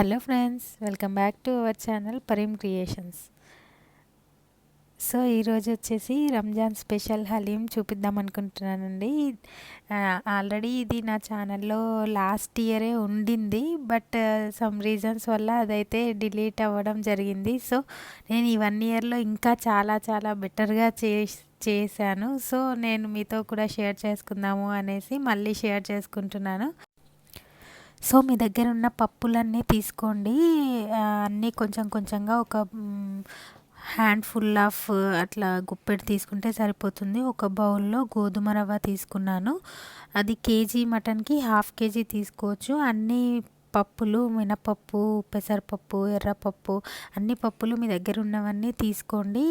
Hello friends, welcome back to our channel Pareem creations. So ఈరోజు వచ్చేసి Ramzan special haleem చూపిద్దాం అనుకుంటున్నానండి. ఆల్రెడీ ఇది నా ఛానల్లో లాస్ట్ ఇయరే ఉండింది, బట్ సమ్ రీజన్స్ వల్ల అదైతే డిలీట్ అవ్వడం జరిగింది. సో నేను ఈ 1 ఇయర్లో ఇంకా చాలా చాలా బెటర్గా చేశాను. సో నేను మీతో కూడా షేర్ చేసుకుందాము అనేసి మళ్ళీ షేర్ చేసుకుంటున్నాను. సో మీ దగ్గర ఉన్న పప్పులన్నీ తీసుకోండి. అన్నీ కొంచెం కొంచెంగా ఒక హ్యాండ్ఫుల్ ఆఫ్ అట్లా గుప్పెడు తీసుకుంటే సరిపోతుంది. ఒక బౌల్లో గోధుమ రవ్వ తీసుకున్నాను. అది కేజీ మటన్కి 1/2 కేజీ తీసుకోవచ్చు. అన్నీ పప్పులు, మినపప్పు, పెసరపప్పు, ఎర్రపప్పు, అన్ని పప్పులు మీ దగ్గర ఉన్నవన్నీ తీసుకోండి.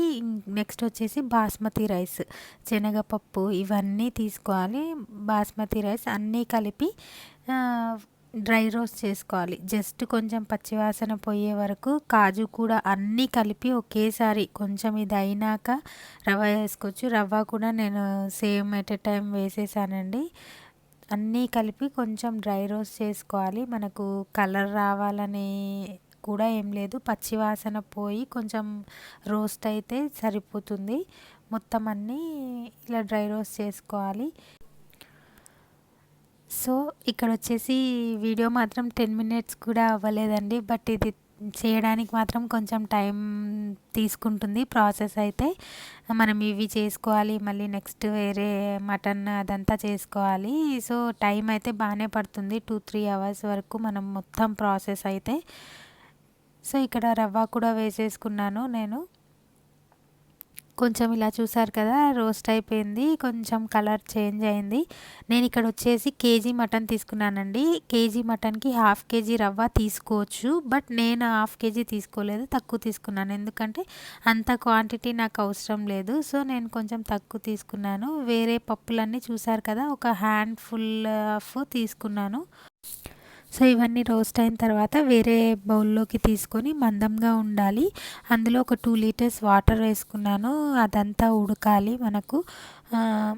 నెక్స్ట్ వచ్చేసి బాస్మతి రైస్, శనగపప్పు, ఇవన్నీ తీసుకోవాలి. బాస్మతి రైస్ అన్నీ కలిపి డ్రై రోస్ట్ చేసుకోవాలి. జస్ట్ కొంచెం పచ్చివాసన పోయే వరకు. కాజు కూడా అన్నీ కలిపి ఒకేసారి కొంచెం ఇది అయినాక రవ్వ వేసుకోవచ్చు. రవ్వ కూడా నేను సేమ్ ఎట్ ఎ టైం వేసేసానండి. అన్నీ కలిపి కొంచెం డ్రై రోస్ట్ చేసుకోవాలి. మనకు కలర్ రావాలని కూడా ఏం లేదు, పచ్చివాసన పోయి కొంచెం రోస్ట్ అయితే సరిపోతుంది. మొత్తం అన్నీ ఇలా డ్రై రోస్ట్ చేసుకోవాలి. సో ఇక్కడ వచ్చేసి వీడియో మాత్రం 10 మినిట్స్ కూడా అవ్వలేదండి, బట్ ఇది చేయడానికి మాత్రం కొంచెం టైం తీసుకుంటుంది ప్రాసెస్ అయితే. మనం ఇవి చేసుకోవాలి, మళ్ళీ నెక్స్ట్ వేరే మటన్ అదంతా చేసుకోవాలి. సో టైం అయితే బాగానే పడుతుంది, 2-3 అవర్స్ వరకు మనం మొత్తం ప్రాసెస్ అయితే. సో ఇక్కడ రవ్వ కూడా వేసేసుకున్నాను నేను. కొంచెం ఇలా చూసారు కదా, రోస్ట్ అయిపోయింది, కొంచెం కలర్ చేంజ్ అయింది. నేను ఇక్కడ వచ్చేసి కేజీ మటన్ తీసుకున్నానండి. కేజీ మటన్కి 1/2 కేజీ రవ్వ తీసుకోవచ్చు, బట్ నేను 1/2 కేజీ తీసుకోలేదు, తక్కువ తీసుకున్నాను. ఎందుకంటే అంత క్వాంటిటీ నాకు అవసరం లేదు. సో నేను కొంచెం తక్కువ తీసుకున్నాను. వేరే పప్పులన్నీ చూసారు కదా, ఒక హ్యాండ్ఫుల్ ఆఫ్ తీసుకున్నాను. సో ఇవన్నీ రోస్ట్ అయిన తర్వాత వేరే బౌల్లోకి తీసుకొని మందంగా ఉండాలి. అందులో ఒక 2 లీటర్స్ వాటర్ వేసుకున్నాను. అదంతా ఉడకాలి మనకు.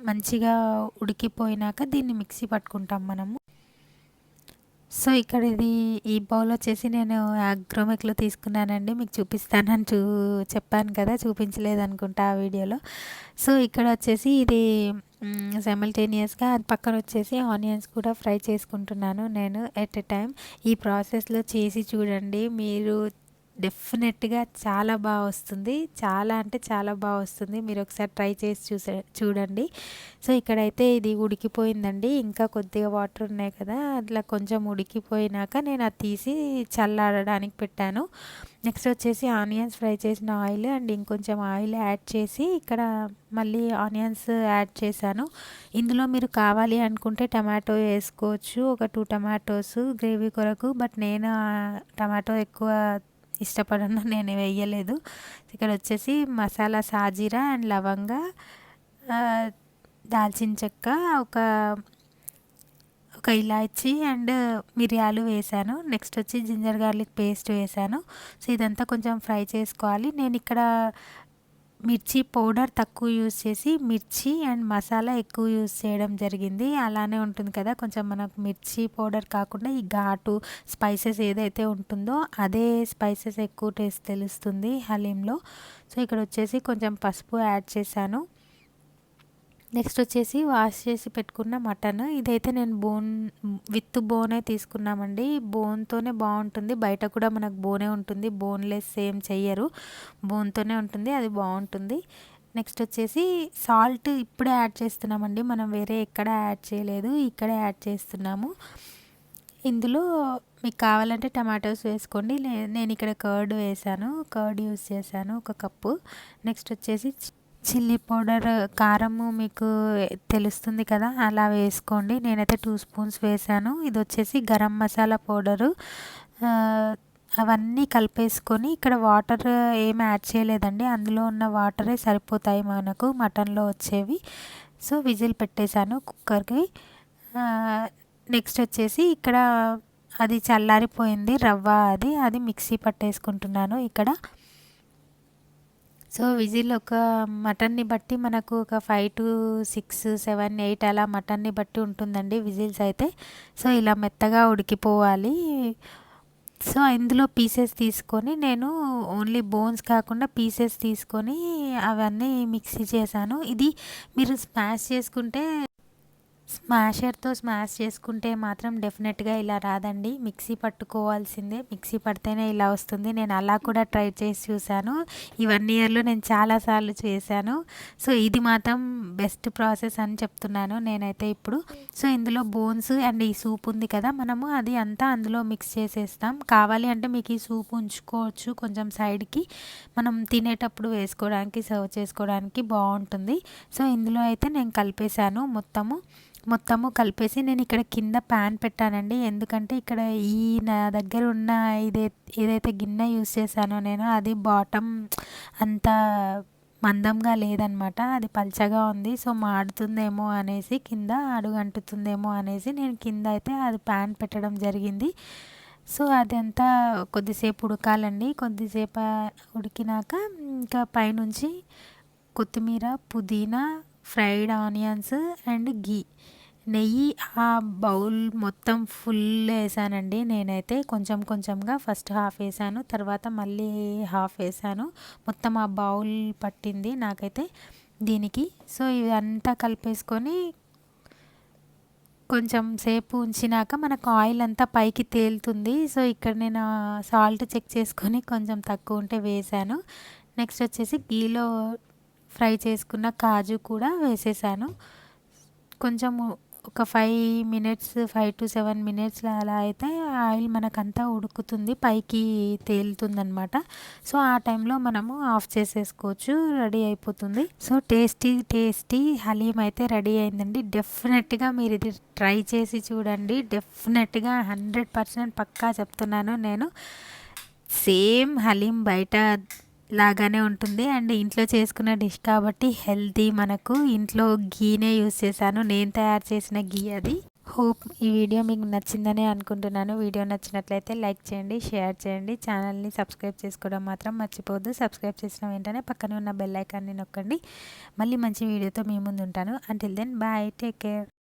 మంచిగా ఉడికిపోయినాక దీన్ని మిక్సీ పట్టుకుంటాం మనము. సో ఇక్కడ ఈ బౌల్ వచ్చేసి నేను అగ్రోమెక్లో తీసుకున్నానండి. మీకు చూపిస్తానని చెప్పాను కదా, చూపించలేదు అనుకుంటా ఆ వీడియోలో. సో ఇక్కడ వచ్చేసి ఇది సైమల్టేనియస్గా అది పక్కన వచ్చేసి ఆనియన్స్ కూడా ఫ్రై చేసుకుంటున్నాను నేను ఎట్ ఎ టైం. ఈ ప్రాసెస్లో చేసి చూడండి, మీరు డెఫినెట్గా చాలా బాగా వస్తుంది. చాలా అంటే చాలా బాగా వస్తుంది. మీరు ఒకసారి ట్రై చేసి చూడండి. సో ఇక్కడైతే ఇది ఉడికిపోయిందండి. ఇంకా కొద్దిగా వాటర్ ఉన్నాయి కదా, అట్లా కొంచెం ఉడికిపోయినాక నేను అది తీసి చల్లారడానికి పెట్టాను. నెక్స్ట్ వచ్చేసి ఆనియన్స్ ఫ్రై చేసిన ఆయిల్ అండ్ ఇంకొంచెం ఆయిల్ యాడ్ చేసి ఇక్కడ మళ్ళీ ఆనియన్స్ యాడ్ చేశాను. ఇందులో మీరు కావాలి అనుకుంటే టమాటో వేసుకోవచ్చు, ఒక 2 టమాటోస్ గ్రేవీ కొరకు, బట్ నేను టమాటో ఎక్కువ ఇష్టపడను, నేను వేయలేదు. ఇక్కడ వచ్చేసి మసాలా సాజీరా అండ్ లవంగా, దాల్చిన చెక్క, ఒక ఇలాచి అండ్ మిరియాలు వేసాను. నెక్స్ట్ వచ్చి జింజర్ గార్లిక్ పేస్ట్ వేసాను. సో ఇదంతా కొంచెం ఫ్రై చేసుకోవాలి. నేను ఇక్కడ మిర్చి పౌడర్ తక్కువ యూస్ చేసి మిర్చి అండ్ మసాలా ఎక్కువ యూస్ చేయడం జరిగింది. అలానే ఉంటుంది కదా, కొంచెం మనకు మిర్చి పౌడర్ కాకుండా ఈ ఘాటు స్పైసెస్ ఏదైతే ఉంటుందో అదే స్పైసెస్ ఎక్కువ టేస్ట్ తెలుస్తుంది హలీంలో. సో ఇక్కడ వచ్చేసి కొంచెం పసుపు యాడ్ చేశాను. నెక్స్ట్ వచ్చేసి వాష్ చేసి పెట్టుకున్న మటన్, ఇదైతే నేను విత్ బోనే తీసుకున్నామండి. బోన్తోనే బాగుంటుంది. బయట కూడా మనకు బోనే ఉంటుంది, బోన్లెస్ ఏం చెయ్యరు, బోన్తోనే ఉంటుంది, అది బాగుంటుంది. నెక్స్ట్ వచ్చేసి సాల్ట్ ఇప్పుడే యాడ్ చేస్తున్నామండి, మనం వేరే ఎక్కడ యాడ్ చేయలేదు, ఇక్కడే యాడ్ చేస్తున్నాము. ఇందులో మీకు కావాలంటే టమాటోస్ వేసుకోండి. నేను ఇక్కడ కర్డ్ వేసాను, కర్డ్ యూస్ చేశాను 1 కప్పు. నెక్స్ట్ వచ్చేసి చిల్లీ పౌడర్, కారము మీకు తెలుస్తుంది కదా, అలా వేసుకోండి. నేనైతే 2 స్పూన్స్ వేసాను. ఇది వచ్చేసి గరం మసాలా పౌడరు. అవన్నీ కలిపేసుకొని ఇక్కడ వాటర్ ఏం యాడ్ చేయలేదండి, అందులో ఉన్న వాటరే సరిపోతాయి మనకు మటన్లో వచ్చేవి. సో విజిల్ పెట్టేశాను కుక్కర్కి. నెక్స్ట్ వచ్చేసి ఇక్కడ అది చల్లారిపోయింది రవ్వ, అది మిక్సీ పట్టేసుకుంటున్నాను ఇక్కడ. సో విజిల్ ఒక మటన్ని బట్టి మనకు ఒక 5 to 6, 7, 8 అలా మటన్ని బట్టి ఉంటుందండి విజిల్స్ అయితే. సో ఇలా మెత్తగా ఉడికిపోవాలి. సో ఇందులో పీసెస్ తీసుకొని నేను ఓన్లీ బోన్స్ కాకుండా పీసెస్ తీసుకొని అవన్నీ మిక్సీ చేశాను. ఇది మీరు స్మాషర్తో స్మాష్ చేసుకుంటే మాత్రం డెఫినెట్గా ఇలా రాదండి. మిక్సీ పట్టుకోవాల్సిందే. మిక్సీ పడితేనే ఇలా వస్తుంది. నేను అలా కూడా ట్రై చేసి చూశాను. ఈ 1 ఇయర్లో నేను చాలాసార్లు చేశాను. సో ఇది మాత్రం బెస్ట్ ప్రాసెస్ అని చెప్తున్నాను నేనైతే ఇప్పుడు. సో ఇందులో బోన్స్ అండ్ ఈ సూప్ ఉంది కదా, మనము అది అంతా అందులో మిక్స్ చేసేస్తాం. కావాలి అంటే మీకు ఈ సూప్ ఉంచుకోవచ్చు కొంచెం సైడ్కి, మనం తినేటప్పుడు వేసుకోవడానికి, సర్వ్ చేసుకోవడానికి బాగుంటుంది. సో ఇందులో అయితే నేను కలిపేశాను మొత్తము కలిపేసి నేను ఇక్కడ కింద ప్యాన్ పెట్టానండి. ఎందుకంటే ఇక్కడ నా దగ్గర ఉన్న ఏదైతే గిన్నె యూస్ చేశానో నేను, అది బాటమ్ అంత మందంగా లేదనమాట, అది పల్చగా ఉంది. సో మాడుతుందేమో అనేసి, కింద అడుగు అంటుతుందేమో అనేసి నేను కింద అయితే అది ప్యాన్ పెట్టడం జరిగింది. సో అదంతా కొద్దిసేపు ఉడకాలండి. కొద్దిసేపు ఉడికినాక ఇంకా పైనుంచి కొత్తిమీర, పుదీనా, ఫ్రైడ్ ఆనియన్స్ అండ్ నెయ్యి ఆ బౌల్ మొత్తం ఫుల్ వేసానండి నేనైతే. కొంచెంగా ఫస్ట్ హాఫ్ వేసాను, తర్వాత మళ్ళీ హాఫ్ వేసాను. మొత్తం ఆ బౌల్ పట్టింది నాకైతే దీనికి. సో ఇదంతా కలిపేసుకొని కొంచెం సేపు ఉంచినాక మనకు ఆయిల్ అంతా పైకి తేలుతుంది. సో ఇక్కడ నేను సాల్ట్ చెక్ చేసుకొని కొంచెం తక్కువ ఉంటే వేసాను. నెక్స్ట్ వచ్చేసి గీలో ఫ్రై చేసుకున్న కాజు కూడా వేసేసాను. కొంచెం ఒక 5 to 7 మినిట్స్ అలా అయితే ఆయిల్ మనకంతా ఉడుకుతుంది, పైకి తేలుతుందనమాట. సో ఆ టైంలో మనము ఆఫ్ చేసేసుకోవచ్చు, రెడీ అయిపోతుంది. సో టేస్టీ హలీం అయితే రెడీ అయిందండి. డెఫినెట్గా మీరు ఇది ట్రై చేసి చూడండి. డెఫినెట్గా 100% పక్కా చెప్తున్నాను నేను. సేమ్ హలీం బయట లాగానే ఉంటుంది అండ్ ఇంట్లో చేసుకున్న డిష్ కాబట్టి హెల్తీ. మనకు ఇంట్లో గీనే యూస్ చేశాను, నేను తయారు చేసిన గీ అది. హోప్ ఈ వీడియో మీకు నచ్చిందని అనుకుంటున్నాను. వీడియో నచ్చినట్లయితే లైక్ చేయండి, షేర్ చేయండి, ఛానల్ని సబ్స్క్రైబ్ చేసుకోవడం మాత్రం మర్చిపోవద్దు. సబ్స్క్రైబ్ చేసిన వెంటనే పక్కనే ఉన్న బెల్ ఐకాన్ని నొక్కండి. మళ్ళీ మంచి వీడియోతో మీ ముందు ఉంటాను. Until then bye, take care.